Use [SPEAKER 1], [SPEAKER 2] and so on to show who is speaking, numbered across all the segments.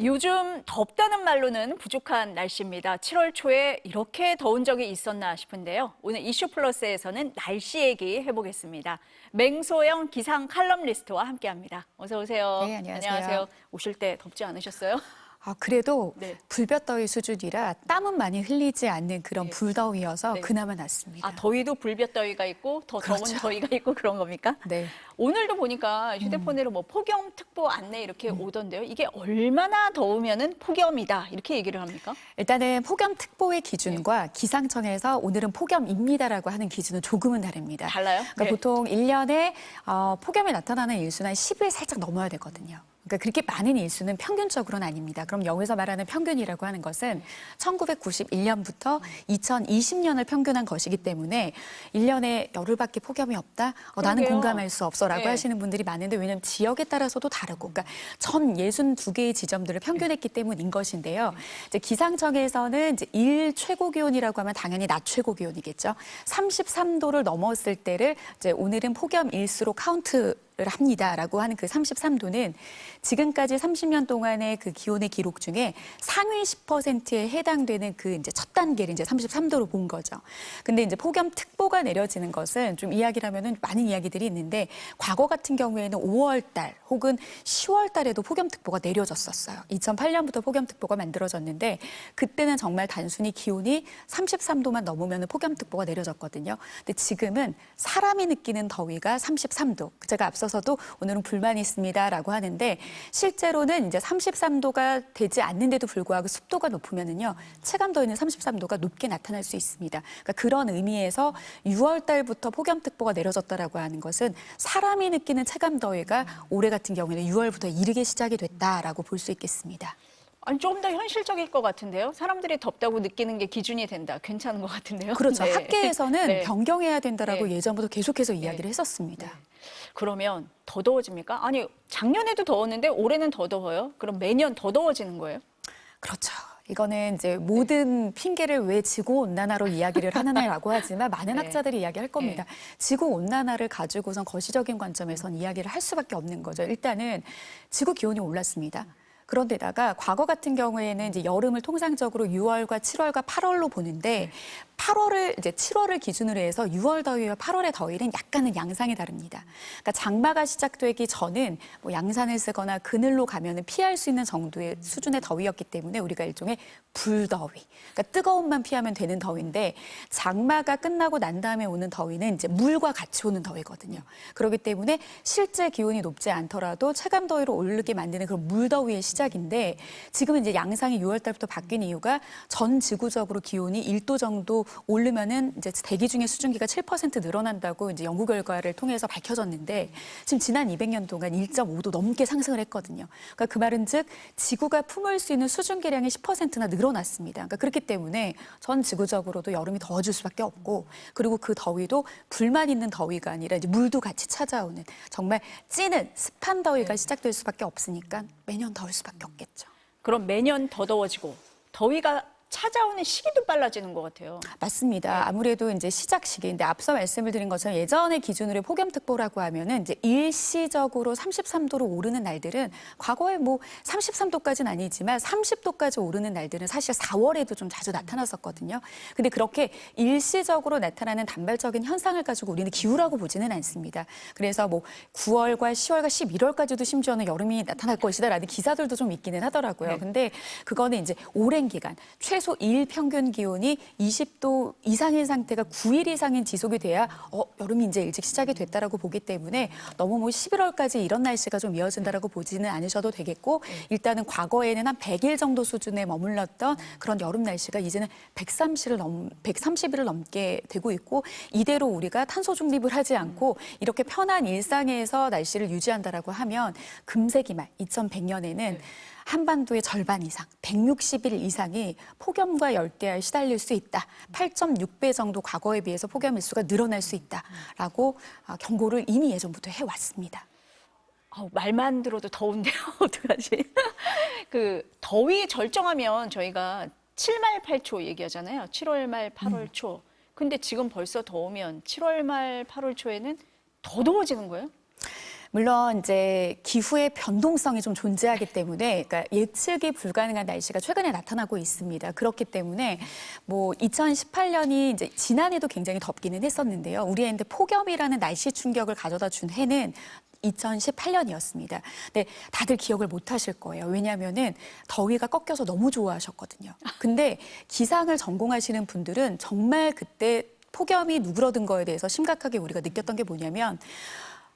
[SPEAKER 1] 요즘 덥다는 말로는 부족한 날씨입니다. 7월 초에 이렇게 더운 적이 있었나 싶은데요. 오늘 이슈 플러스에서는 날씨 얘기 해보겠습니다. 맹소영 기상 칼럼니스트와 함께합니다. 어서 오세요.
[SPEAKER 2] 네, 안녕하세요.
[SPEAKER 1] 오실 때 덥지 않으셨어요?
[SPEAKER 2] 그래도
[SPEAKER 1] 네.
[SPEAKER 2] 불볕더위 수준이라 땀은 많이 흘리지 않는 그런
[SPEAKER 1] 네.
[SPEAKER 2] 불더위여서
[SPEAKER 1] 네.
[SPEAKER 2] 그나마 낫습니다.
[SPEAKER 1] 더위도 불볕더위가 있고 더
[SPEAKER 2] 그렇죠.
[SPEAKER 1] 더운 더위가 있고 그런 겁니까?
[SPEAKER 2] 네.
[SPEAKER 1] 오늘도 보니까 휴대폰으로 뭐 폭염특보 안내 이렇게 오던데요. 이게 얼마나 더우면은 폭염이다 이렇게 얘기를 합니까?
[SPEAKER 2] 일단은 폭염특보의 기준과 기상청에서 오늘은 폭염입니다라고 하는 기준은 조금은 다릅니다.
[SPEAKER 1] 달라요?
[SPEAKER 2] 그러니까
[SPEAKER 1] 네.
[SPEAKER 2] 보통 1년에 폭염이 나타나는 일수는 한 10일 살짝 넘어야 되거든요. 그러니까 그렇게 많은 일수는 평균적으로는 아닙니다. 그럼 여기서 말하는 평균이라고 하는 것은 1991년부터 2020년을 평균한 것이기 때문에 1년에 열흘밖에 폭염이 없다? 나는
[SPEAKER 1] 그러게요.
[SPEAKER 2] 공감할 수 없어라고
[SPEAKER 1] 네.
[SPEAKER 2] 하시는 분들이 많은데 왜냐하면 지역에 따라서도 다르고 그러니까 전 62개의 지점들을 평균했기 때문인 것인데요. 이제 기상청에서는 이제 일 최고 기온이라고 하면 당연히 낮 최고 기온이겠죠. 33도를 넘었을 때를 이제 오늘은 폭염 일수로 카운트 를 합니다라고 하는 그 33도는 지금까지 30년 동안의 그 기온의 기록 중에 상위 10%에 해당되는 그 이제 첫 단계를 이제 33도로 본 거죠. 근데 이제 폭염특보가 내려지는 것은 좀 이야기를 하면은 많은 이야기들이 있는데 과거 같은 경우에는 5월 달 혹은 10월 달에도 폭염특보가 내려졌었어요. 2008년부터 폭염특보가 만들어졌는데 그때는 정말 단순히 기온이 33도만 넘으면 폭염특보가 내려졌거든요. 근데 지금은 사람이 느끼는 더위가 33도. 제가 앞서서도 오늘은 불만이 있습니다라고 하는데 실제로는 이제 33도가 되지 않는데도 불구하고 습도가 높으면은요 체감 더위는 33도가 높게 나타날 수 있습니다. 그러니까 그런 의미에서 6월 달부터 폭염특보가 내려졌다라고 하는 것은 사람이 느끼는 체감 더위가 올해 같은 경우에는 6월부터 이르게 시작이 됐다라고 볼 수 있겠습니다.
[SPEAKER 1] 아니 조금 더 현실적일 것 같은데요. 사람들이 덥다고 느끼는 게 기준이 된다. 괜찮은 것 같은데요.
[SPEAKER 2] 그렇죠.
[SPEAKER 1] 네.
[SPEAKER 2] 학계에서는
[SPEAKER 1] 네.
[SPEAKER 2] 변경해야 된다라고
[SPEAKER 1] 네.
[SPEAKER 2] 예전부터 계속해서 이야기를 했었습니다.
[SPEAKER 1] 그러면 더 더워집니까? 아니 작년에도 더웠는데 올해는 더 더워요? 그럼 매년 더 더워지는 거예요?
[SPEAKER 2] 그렇죠. 이거는 이제 모든 핑계를 왜 지구온난화로 이야기를 하느냐라고 하지만 많은
[SPEAKER 1] 네.
[SPEAKER 2] 학자들이 이야기할 겁니다. 지구온난화를 가지고선 거시적인 관점에선 이야기를 할 수밖에 없는 거죠. 일단은 지구 기온이 올랐습니다. 그런데다가 과거 같은 경우에는 이제 여름을 통상적으로 6월과 7월과 8월로 보는데 8월을 이제 7월을 기준으로 해서 6월 더위와 8월의 더위는 약간은 양상이 다릅니다. 그러니까 장마가 시작되기 전은 뭐 양산을 쓰거나 그늘로 가면은 피할 수 있는 정도의 수준의 더위였기 때문에 우리가 일종의 불더위, 그러니까 뜨거움만 피하면 되는 더위인데 장마가 끝나고 난 다음에 오는 더위는 이제 물과 같이 오는 더위거든요. 그렇기 때문에 실제 기온이 높지 않더라도 체감 더위로 오르게 만드는 그런 물더위의 시작인데 지금은 이제 양상이 6월 달부터 바뀐 이유가 전 지구적으로 기온이 1도 정도 오르면은 이제 대기 중에 수증기가 7% 늘어난다고 이제 연구 결과를 통해서 밝혀졌는데 지금 지난 200년 동안 1.5도 넘게 상승을 했거든요. 그러니까 그 말은즉 지구가 품을 수 있는 수증기량이 10%나 늘어났습니다. 그러니까 그렇기 때문에 전 지구적으로도 여름이 더워질 수밖에 없고 그리고 그 더위도 불만 있는 더위가 아니라 이제 물도 같이 찾아오는 정말 찌는 습한 더위가 시작될 수밖에 없으니까 매년 더울 수밖에 없겠죠.
[SPEAKER 1] 그럼 매년 더 더워지고 더위가 찾아오는 시기도 빨라지는 것 같아요.
[SPEAKER 2] 맞습니다. 아무래도 이제 시작 시기인데 앞서 말씀을 드린 것처럼 예전의 기준으로 폭염특보라고 하면은 이제 일시적으로 33도로 오르는 날들은 과거에 뭐 33도까지는 아니지만 30도까지 오르는 날들은 사실 4월에도 좀 자주 나타났었거든요. 근데 그렇게 일시적으로 나타나는 단발적인 현상을 가지고 우리는 기후라고 보지는 않습니다. 그래서 뭐 9월과 10월과 11월까지도 심지어는 여름이 나타날 것이다라는 기사들도 좀 있기는 하더라고요. 근데 그거는 이제 오랜 기간 최소 일 평균 기온이 20도 이상인 상태가 9일 이상인 지속이 돼야 여름이 이제 일찍 시작이 됐다라고 보기 때문에 너무 뭐 11월까지 이런 날씨가 좀 이어진다라고 보지는 않으셔도 되겠고 일단은 과거에는 한 100일 정도 수준에 머물렀던 그런 여름 날씨가 이제는 130일을 넘게 되고 있고 이대로 우리가 탄소 중립을 하지 않고 이렇게 편한 일상에서 날씨를 유지한다라고 하면 금세 기말 2100년에는 한반도의 절반 이상, 160일 이상이 폭염과 열대야에 시달릴 수 있다. 8.6배 정도 과거에 비해서 폭염 일수가 늘어날 수 있다라고 경고를 이미 예전부터 해왔습니다.
[SPEAKER 1] 말만 들어도 더운데요. 어떡하지? 그 더위 절정하면 저희가 7말 8초 얘기하잖아요. 7월 말 8월 초. 근데 지금 벌써 더우면 7월 말 8월 초에는 더 더워지는 거예요?
[SPEAKER 2] 물론 이제 기후의 변동성이 좀 존재하기 때문에 그러니까 예측이 불가능한 날씨가 최근에 나타나고 있습니다. 그렇기 때문에 뭐 2018년이 이제 지난해도 굉장히 덥기는 했었는데요. 우리한테 폭염이라는 날씨 충격을 가져다 준 해는 2018년이었습니다. 근데 다들 기억을 못 하실 거예요. 왜냐하면은 더위가 꺾여서 너무 좋아하셨거든요. 근데 기상을 전공하시는 분들은 정말 그때 폭염이 누그러든 거에 대해서 심각하게 우리가 느꼈던 게 뭐냐면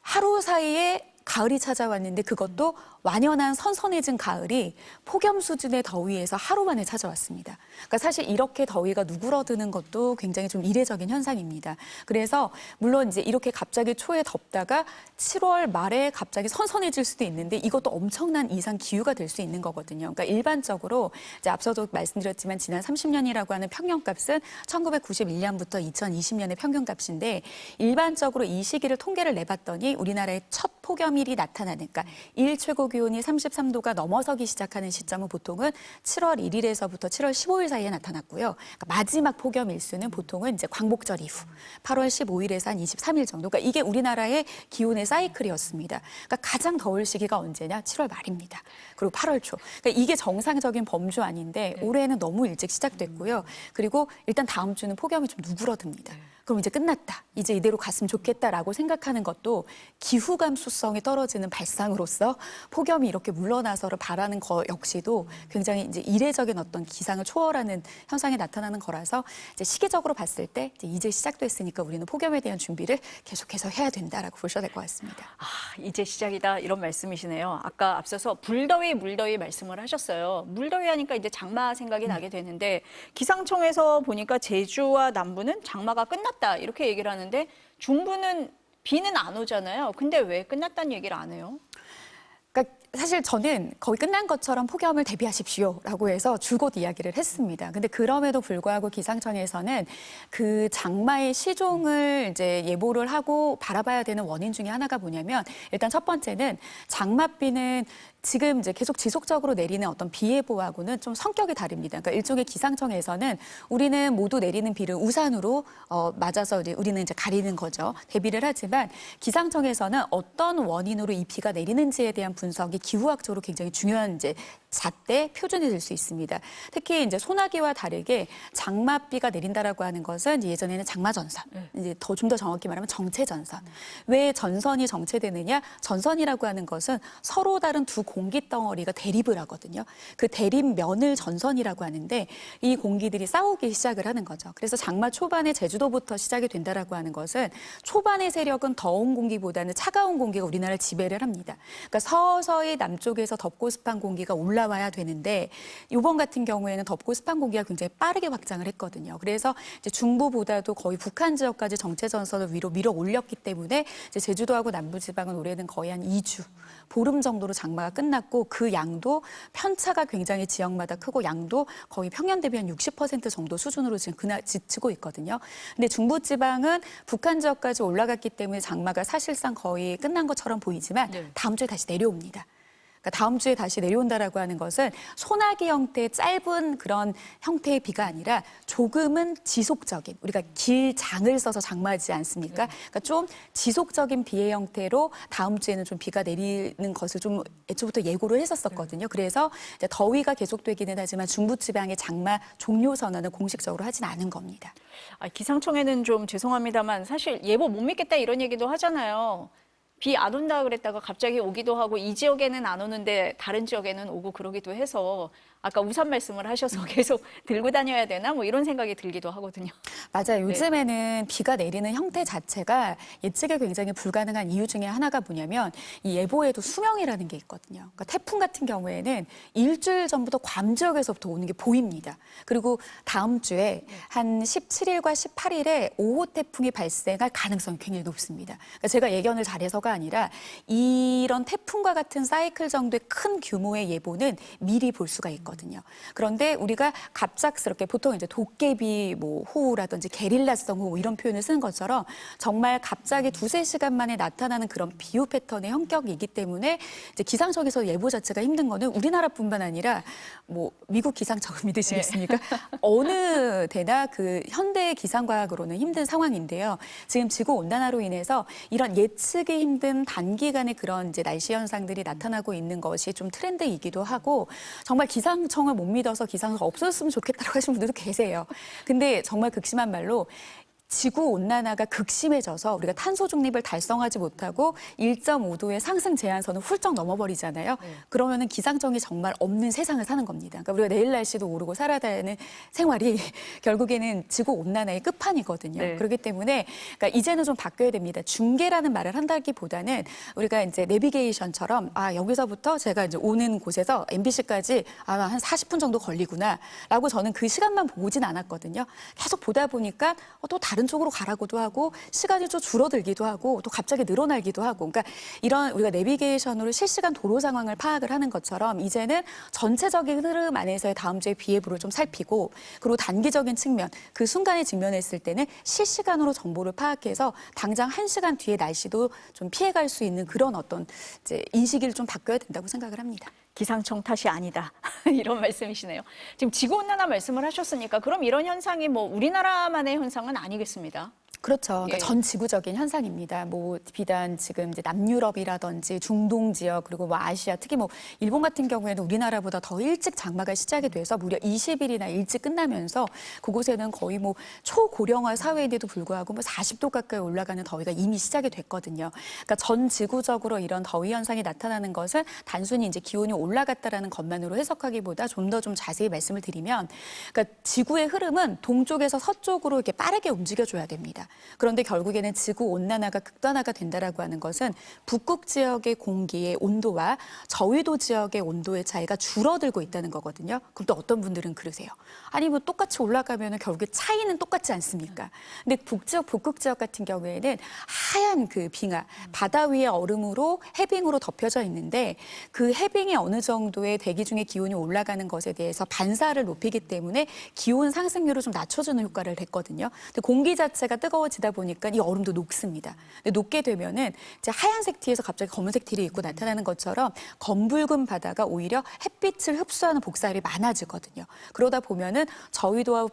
[SPEAKER 2] 하루 사이에 가을이 찾아왔는데 그것도 완연한 선선해진 가을이 폭염 수준의 더위에서 하루 만에 찾아왔습니다. 그러니까 사실 이렇게 더위가 누그러드는 것도 굉장히 좀 이례적인 현상입니다. 그래서 물론 이제 이렇게 갑자기 초에 덥다가 7월 말에 갑자기 선선해질 수도 있는데 이것도 엄청난 이상 기후가 될 수 있는 거거든요. 그러니까 일반적으로 이제 앞서도 말씀드렸지만 지난 30년이라고 하는 평년값은 1991년부터 2020년의 평균값인데 일반적으로 이 시기를 통계를 내봤더니 우리나라의 첫 폭염일이 나타나는 그러니까 일 최고 기온이 33도가 넘어서기 시작하는 시점은 보통은 7월 1일에서부터 7월 15일 사이에 나타났고요. 그러니까 마지막 폭염 일수는 보통은 이제 광복절 이후 8월 15일에서 한 23일 정도. 그러니까 이게 우리나라의 기온의 사이클이었습니다. 그러니까 가장 더울 시기가 언제냐? 7월 말입니다. 그리고 8월 초. 그러니까 이게 정상적인 범주 아닌데 올해는 너무 일찍 시작됐고요. 그리고 일단 다음 주는 폭염이 좀 누그러듭니다. 그럼 이제 끝났다. 이제 이대로 갔으면 좋겠다라고 생각하는 것도 기후 감수성이 떨어지는 발상으로서 폭염이 이렇게 물러나서를 바라는 거 역시도 굉장히 이제 이례적인 어떤 기상을 초월하는 현상이 나타나는 거라서 이제 시기적으로 봤을 때 이제 시작됐으니까 우리는 폭염에 대한 준비를 계속해서 해야 된다라고 보셔야 될 것 같습니다.
[SPEAKER 1] 이제 시작이다 이런 말씀이시네요. 아까 앞서서 불더위, 물더위 말씀을 하셨어요. 물더위 하니까 이제 장마 생각이 나게 되는데 기상청에서 보니까 제주와 남부는 장마가 끝났다 이렇게 얘기를 하는데 중부는 비는 안 오잖아요. 근데 왜 끝났다는 얘기를 안 해요?
[SPEAKER 2] 그러니까 사실 저는 거의 끝난 것처럼 폭염을 대비하십시오라고 해서 줄곧 이야기를 했습니다. 근데 그럼에도 불구하고 기상청에서는 그 장마의 시종을 이제 예보를 하고 바라봐야 되는 원인 중에 하나가 뭐냐면 일단 첫 번째는 장맛비는 지금 이제 계속 지속적으로 내리는 어떤 비 예보하고는 좀 성격이 다릅니다. 그러니까 일종의 기상청에서는 우리는 모두 내리는 비를 우산으로 맞아서 우리는 이제 가리는 거죠. 대비를 하지만 기상청에서는 어떤 원인으로 이 비가 내리는지에 대한 분석이 기후학적으로 굉장히 중요한 이제 잣대 표준이 될 수 있습니다. 특히 이제 소나기와 다르게 장맛비가 내린다라고 하는 것은 예전에는 장마전선, 이제 좀 더 정확히 말하면 정체전선. 왜 전선이 정체되느냐? 전선이라고 하는 것은 서로 다른 두 공기 덩어리가 대립을 하거든요. 그 대립면을 전선이라고 하는데 이 공기들이 싸우기 시작을 하는 거죠. 그래서 장마 초반에 제주도부터 시작이 된다라고 하는 것은 초반의 세력은 더운 공기보다는 차가운 공기가 우리나라를 지배를 합니다. 그러니까 서서히 남쪽에서 덥고 습한 공기가 올라와야 되는데 이번 같은 경우에는 덥고 습한 공기가 굉장히 빠르게 확장을 했거든요. 그래서 이제 중부보다도 거의 북한 지역까지 정체전선을 위로 밀어 올렸기 때문에 이제 제주도하고 남부지방은 올해는 거의 한 2주, 보름 정도로 장마가 끝났고 그 양도 편차가 굉장히 지역마다 크고 양도 거의 평년 대비 한 60% 정도 수준으로 지금 그날 지치고 있거든요. 근데 중부지방은 북한 지역까지 올라갔기 때문에 장마가 사실상 거의 끝난 것처럼 보이지만 다음 주에 다시 내려옵니다. 그러니까 다음 주에 다시 내려온다라고 하는 것은 소나기 형태의 짧은 그런 형태의 비가 아니라 조금은 지속적인 우리가 길장을 써서 장마하지 않습니까? 그러니까 좀 지속적인 비의 형태로 다음 주에는 좀 비가 내리는 것을 좀 애초부터 예고를 했었거든요. 그래서 이제 더위가 계속되기는 하지만 중부지방의 장마 종료 선언을 공식적으로 하진 않은 겁니다.
[SPEAKER 1] 기상청에는 좀 죄송합니다만 사실 예보 못 믿겠다 이런 얘기도 하잖아요. 비 안 온다 그랬다가 갑자기 오기도 하고 이 지역에는 안 오는데 다른 지역에는 오고 그러기도 해서 아까 우산 말씀을 하셔서 계속 들고 다녀야 되나 뭐 이런 생각이 들기도 하거든요.
[SPEAKER 2] 맞아요. 요즘에는 비가 내리는 형태 자체가 예측이 굉장히 불가능한 이유 중에 하나가 뭐냐면 이 예보에도 수명이라는 게 있거든요. 그러니까 태풍 같은 경우에는 일주일 전부터 괌 지역에서부터 오는 게 보입니다. 그리고 다음 주에 한 17일과 18일에 5호 태풍이 발생할 가능성이 굉장히 높습니다. 그러니까 제가 예견을 잘해서가 아니라 이런 태풍과 같은 사이클 정도의 큰 규모의 예보는 미리 볼 수가 있거든요. 그런데 우리가 갑작스럽게 보통 이제 도깨비 뭐 호우라든지 게릴라성 호우 이런 표현을 쓰는 것처럼 정말 갑자기 두세 시간 만에 나타나는 그런 비유 패턴의 형격이기 때문에 이제 기상청에서 예보 자체가 힘든 거는 우리나라뿐만 아니라 뭐 미국 기상청을 믿으시겠습니까? 어느 데나 그 현대 기상과학으로는 힘든 상황인데요. 지금 지구 온난화로 인해서 이런 예측이 힘든 힘든 단기간에 그런 이제 날씨 현상들이 나타나고 있는 것이 좀 트렌드이기도 하고 정말 기상청을 못 믿어서 기상청 없었으면 좋겠다고 하시는 분들도 계세요. 근데 정말 극심한 말로 지구 온난화가 극심해져서 우리가 탄소 중립을 달성하지 못하고 1.5도의 상승 제한선을 훌쩍 넘어버리잖아요. 그러면은 기상청이 정말 없는 세상을 사는 겁니다. 그러니까 우리가 내일 날씨도 모르고 살아야 되는 생활이 결국에는 지구 온난화의 끝판이거든요.
[SPEAKER 1] 네.
[SPEAKER 2] 그렇기 때문에 그러니까 이제는 좀 바뀌어야 됩니다. 중계라는 말을 한다기보다는 우리가 이제 내비게이션처럼 여기서부터 제가 이제 오는 곳에서 MBC까지 한 40분 정도 걸리구나라고 저는 그 시간만 보진 않았거든요. 계속 보다 보니까 또 다른 쪽으로 가라고도 하고 시간이 좀 줄어들기도 하고 또 갑자기 늘어나기도 하고 그러니까 이런 우리가 내비게이션으로 실시간 도로 상황을 파악을 하는 것처럼 이제는 전체적인 흐름 안에서의 다음 주의 비 예보를 좀 살피고 그리고 단기적인 측면 그 순간에 직면했을 때는 실시간으로 정보를 파악해서 당장 1시간 뒤에 날씨도 좀 피해갈 수 있는 그런 어떤 이제 인식을 좀 바뀌어야 된다고 생각을 합니다.
[SPEAKER 1] 기상청 탓이 아니다. 이런 말씀이시네요. 지금 지구온난화 말씀을 하셨으니까 그럼 이런 현상이 뭐 우리나라만의 현상은 아니겠습니다.
[SPEAKER 2] 그렇죠. 그러니까
[SPEAKER 1] 예.
[SPEAKER 2] 전 지구적인 현상입니다. 뭐 비단 지금 이제 남유럽이라든지 중동 지역 그리고 뭐 아시아 특히 뭐 일본 같은 경우에는 우리나라보다 더 일찍 장마가 시작이 돼서 무려 20일이나 일찍 끝나면서 그곳에는 거의 뭐 초고령화 사회인데도 불구하고 뭐 40도 가까이 올라가는 더위가 이미 시작이 됐거든요. 그러니까 전 지구적으로 이런 더위 현상이 나타나는 것은 단순히 이제 기온이 올라갔다라는 것만으로 해석하기보다 좀 더 좀 자세히 말씀을 드리면 그러니까 지구의 흐름은 동쪽에서 서쪽으로 이렇게 빠르게 움직여줘야 됩니다. 그런데 결국에는 지구 온난화가 극단화가 된다라고 하는 것은 북극 지역의 공기의 온도와 저위도 지역의 온도의 차이가 줄어들고 있다는 거거든요. 그럼 또 어떤 분들은 그러세요. 아니 뭐 똑같이 올라가면 결국에 차이는 똑같지 않습니까? 근데 북지역, 북극 지역 같은 경우에는 하얀 그 빙하, 바다 위에 얼음으로 해빙으로 덮여져 있는데 그 해빙이 어느 정도의 대기 중의 기온이 올라가는 것에 대해서 반사를 높이기 때문에 기온 상승률을 좀 낮춰주는 효과를 냈거든요. 근데 공기 자체가 뜨거워지다 보니까 이 얼음도 녹습니다. 근데 녹게 되면은 이제 하얀색 티에서 갑자기 검은색 티를 입고 나타나는 것처럼 검붉은 바다가 오히려 햇빛을 흡수하는 복사율이 많아지거든요. 그러다 보면은 저위도와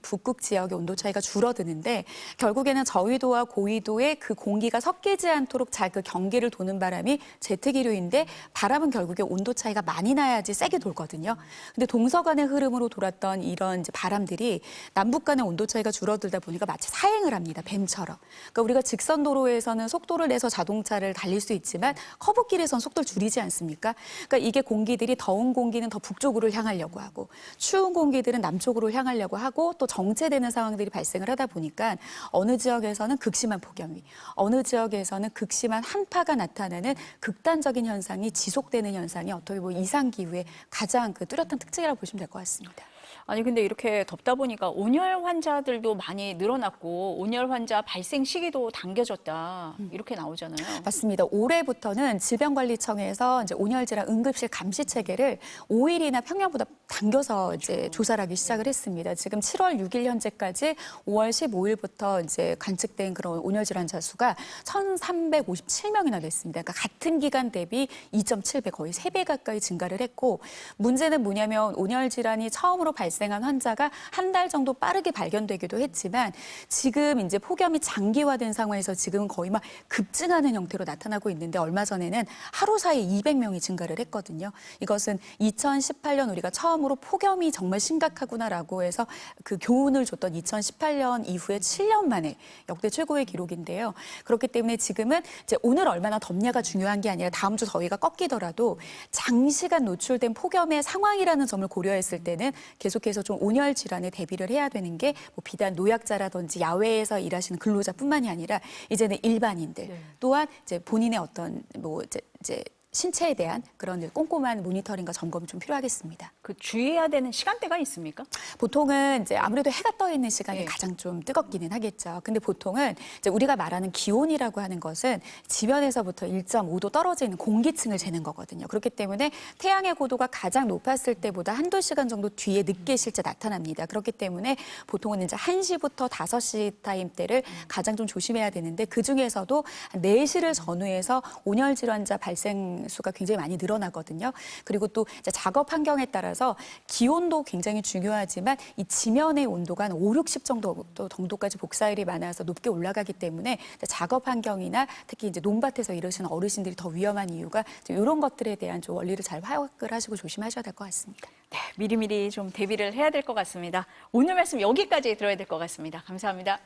[SPEAKER 2] 북극 지역의 온도 차이가 줄어드는데 결국에는 저위도와 고위도의 그 공기가 섞이지 않도록 잘 그 경계를 도는 바람이 제트기류인데 바람은 결국에 온도 차이가 많이 나야지 세게 돌거든요. 근데 동서간의 흐름으로 돌았던 이런 이제 바람들이 남북 간의 온도 차이가 줄어들다 보니까 마치 사행을 합니다. 뱀처럼. 그러니까 우리가 직선 도로에서는 속도를 내서 자동차를 달릴 수 있지만 커브길에서는 속도를 줄이지 않습니까? 그러니까 이게 공기들이 더운 공기는 더 북쪽으로 향하려고 하고 추운 공기들은 남쪽으로 향하려고 하고 또 정체되는 상황들이 발생을 하다 보니까 어느 지역에서는 극심한 폭염이, 어느 지역에서는 극심한 한파가 나타나는 극단적인 현상이 지속되는 현상이 어떻게 보면 이상기후의 가장 그 뚜렷한 특징이라고 보시면 될 것 같습니다.
[SPEAKER 1] 아니 근데 이렇게 덥다 보니까 온열 환자들도 많이 늘어났고 온열 환자 발생 시기도 당겨졌다 이렇게 나오잖아요.
[SPEAKER 2] 맞습니다. 올해부터는 질병관리청에서 이제 온열질환 응급실 감시 체계를 5일이나 평년보다 당겨서 이제 조사를 하기 시작을 했습니다. 지금 7월 6일 현재까지 5월 15일부터 이제 관측된 그런 온열질환자 수가 1,357명이나 됐습니다. 그러니까 같은 기간 대비 2.7배 거의 3배 가까이 증가를 했고 문제는 뭐냐면 온열질환이 처음으로 발생한 환자가 한 달 정도 빠르게 발견되기도 했지만 지금 이제 폭염이 장기화된 상황에서 지금은 거의 막 급증하는 형태로 나타나고 있는데 얼마 전에는 하루 사이에 200명이 증가를 했거든요. 이것은 2018년 우리가 처음으로 폭염이 정말 심각하구나라고 해서 그 교훈을 줬던 2018년 이후에 7년 만에 역대 최고의 기록인데요. 그렇기 때문에 지금은 이제 오늘 얼마나 덥냐가 중요한 게 아니라 다음 주 더위가 꺾이더라도 장시간 노출된 폭염의 상황이라는 점을 고려했을 때는 계속해서 좀 온열 질환에 대비를 해야 되는 게 뭐 비단 노약자라든지 야외에서 일하시는 근로자뿐만이 아니라 이제는 일반인들 또한 이제 본인의 어떤 뭐 이제 신체에 대한 그런 꼼꼼한 모니터링과 점검이 좀 필요하겠습니다.
[SPEAKER 1] 그 주의해야 되는 시간대가 있습니까?
[SPEAKER 2] 보통은 이제 아무래도 해가 떠 있는 시간이
[SPEAKER 1] 네.
[SPEAKER 2] 가장 좀 뜨겁기는 하겠죠. 근데 보통은 이제 우리가 말하는 기온이라고 하는 것은 지면에서부터 1.5도 떨어져 있는 공기층을 재는 거거든요. 그렇기 때문에 태양의 고도가 가장 높았을 때보다 한두 시간 정도 뒤에 늦게 실제 나타납니다. 그렇기 때문에 보통은 이제 1시부터 5시 타임대를 가장 좀 조심해야 되는데 그중에서도 4시를 전후해서 온열 질환자 발생 수가 굉장히 많이 늘어나거든요. 그리고 또 이제 작업 환경에 따라서 기온도 굉장히 중요하지만 이 지면의 온도가 한 5, 60 정도까지 복사율이 많아서 높게 올라가기 때문에 작업 환경이나 특히 이제 논밭에서 일하시는 어르신들이 더 위험한 이유가 이런 것들에 대한 좀 원리를 잘 파악을 하시고 조심하셔야 될 것 같습니다.
[SPEAKER 1] 네, 미리미리 좀 대비를 해야 될 것 같습니다. 오늘 말씀 여기까지 들어야 될 것 같습니다. 감사합니다.